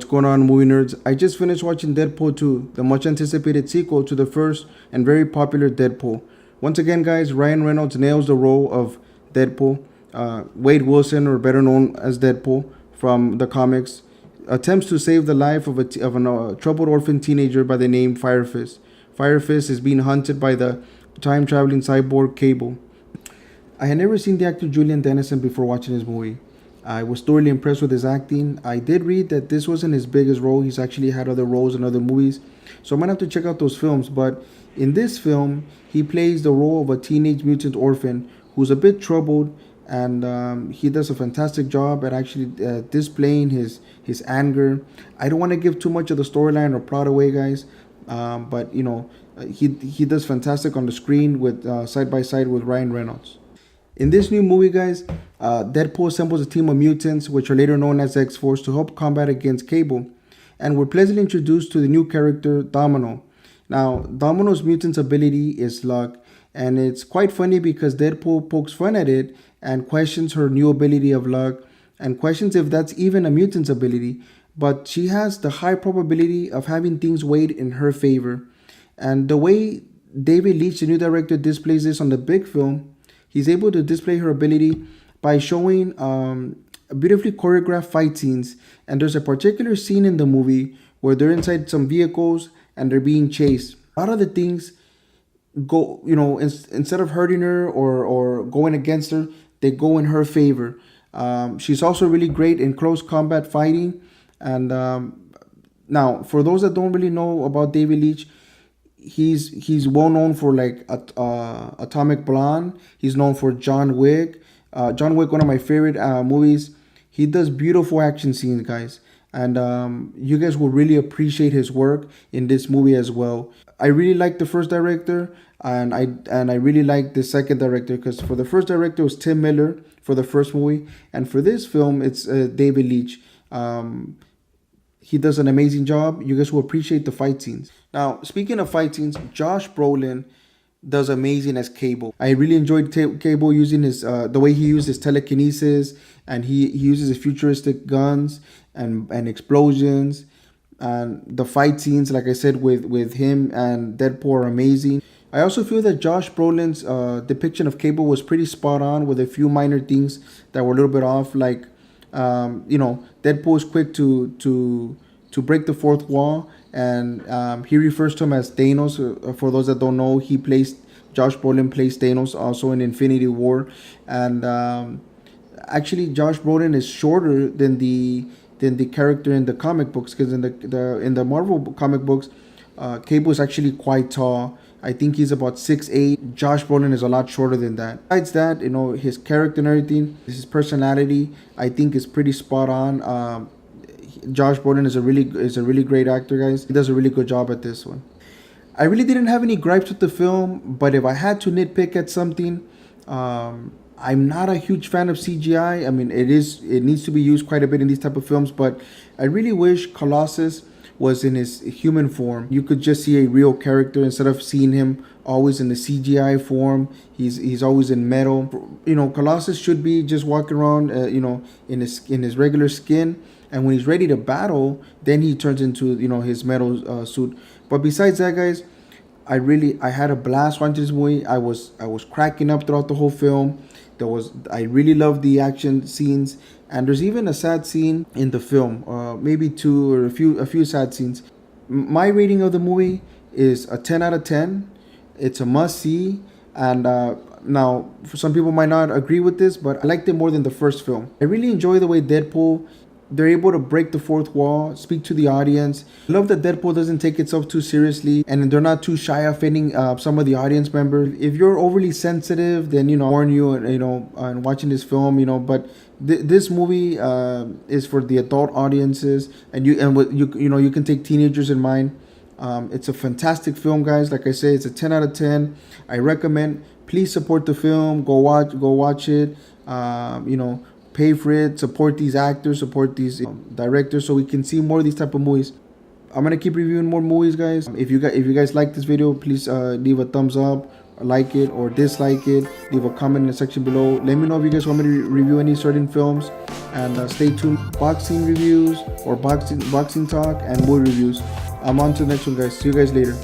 going on, movie nerds? I just finished watching Deadpool 2, the much anticipated sequel to the first and very popular Deadpool. Once again, guys, Ryan Reynolds nails the role of Deadpool. Wade Wilson, or better known as Deadpool from the comics, attempts to save the life of a troubled orphan teenager by the name Firefist. Firefist is being hunted by the time-traveling cyborg Cable. I had never seen the actor Julian Dennison before watching this movie. I was thoroughly impressed with his acting. I did read that this wasn't his biggest role. He's actually had other roles in other movies. So I'm going to have to check out those films. But in this film, he plays the role of a teenage mutant orphan who's a bit troubled. And he does a fantastic job at actually displaying his anger. I don't want to give too much of the storyline or plot away, guys. But, you know, he does fantastic on the screen with side by side with Ryan Reynolds. In this new movie, guys, Deadpool assembles a team of mutants, which are later known as X-Force, to help combat against Cable. And we're pleasantly introduced to the new character, Domino. Now, Domino's mutant's ability is luck, and it's quite funny because Deadpool pokes fun at it and questions her new ability of luck, and questions if that's even a mutant's ability. But she has the high probability of having things weighed in her favor. And the way David Leitch, the new director, displays this on the big film, he's able to display her ability by showing beautifully choreographed fight scenes. And there's a particular scene in the movie where they're inside some vehicles and they're being chased. A lot of the things go, you know, instead of hurting her or going against her, they go in her favor. She's also really great in close combat fighting. And now, for those that don't really know about David Leitch, he's well known for like Atomic Blonde. He's known for John Wick. John Wick, one of my favorite movies. He does beautiful action scenes, guys, and you guys will really appreciate his work in this movie as well. I really like the first director, and I really like the second director, because for the first director it was Tim Miller for the first movie, and for this film it's David Leitch. He does an amazing job. You guys will appreciate the fight scenes. Now, speaking of fight scenes, Josh Brolin does amazing as Cable. I really enjoyed Cable using his the way he used his telekinesis, and he uses his futuristic guns and explosions, and the fight scenes, like I said, with him and Deadpool are amazing. I also feel that Josh Brolin's depiction of Cable was pretty spot on, with a few minor things that were a little bit off, like you know, Deadpool is quick to break the fourth wall, and he refers to him as Thanos. For those that don't know, Josh Brolin plays Thanos also in Infinity War, and actually Josh Brolin is shorter than the character in the comic books, because in the Marvel comic books, Cable is actually quite tall. I think he's about 6'8". Josh Brolin is a lot shorter than that. Besides that, you know, his character and everything, his personality, I think is pretty spot on. Josh Brolin is a really great actor, guys. He does a really good job at this one. I really didn't have any gripes with the film, but if I had to nitpick at something, I'm not a huge fan of CGI. I mean, it needs to be used quite a bit in these type of films, but I really wish Colossus was in his human form. You could just see a real character instead of seeing him always in the CGI form. He's always in metal. You know, Colossus should be just walking around, you know, in his regular skin. And when he's ready to battle, then he turns into, you know, his metal suit. But besides that, guys, I had a blast watching this movie. I was cracking up throughout the whole film. I really loved the action scenes, and there's even a sad scene in the film, maybe two or a few sad scenes. My rating of the movie is a 10 out of 10. It's a must see, and now for some people might not agree with this, but I liked it more than the first film. I really enjoy the way they're able to break the fourth wall, speak to the audience. I love that Deadpool doesn't take itself too seriously, and they're not too shy of offending some of the audience members. If you're overly sensitive, then, you know, warn you, you know, on watching this film, you know. But this movie is for the adult audiences, and you know, you can take teenagers in mind. It's a fantastic film, guys. Like I say, it's a 10 out of 10. I recommend. Please support the film. Go watch it. You know, pay for it, support these actors, support these directors, so we can see more of these type of movies. I'm gonna keep reviewing more movies, guys. If you guys like this video, please leave a thumbs up, like it or dislike it. Leave a comment in the section below. Let me know if you guys want me to review any certain films, and stay tuned. Boxing reviews or boxing talk and movie reviews. I'm on to the next one, guys. See you guys later.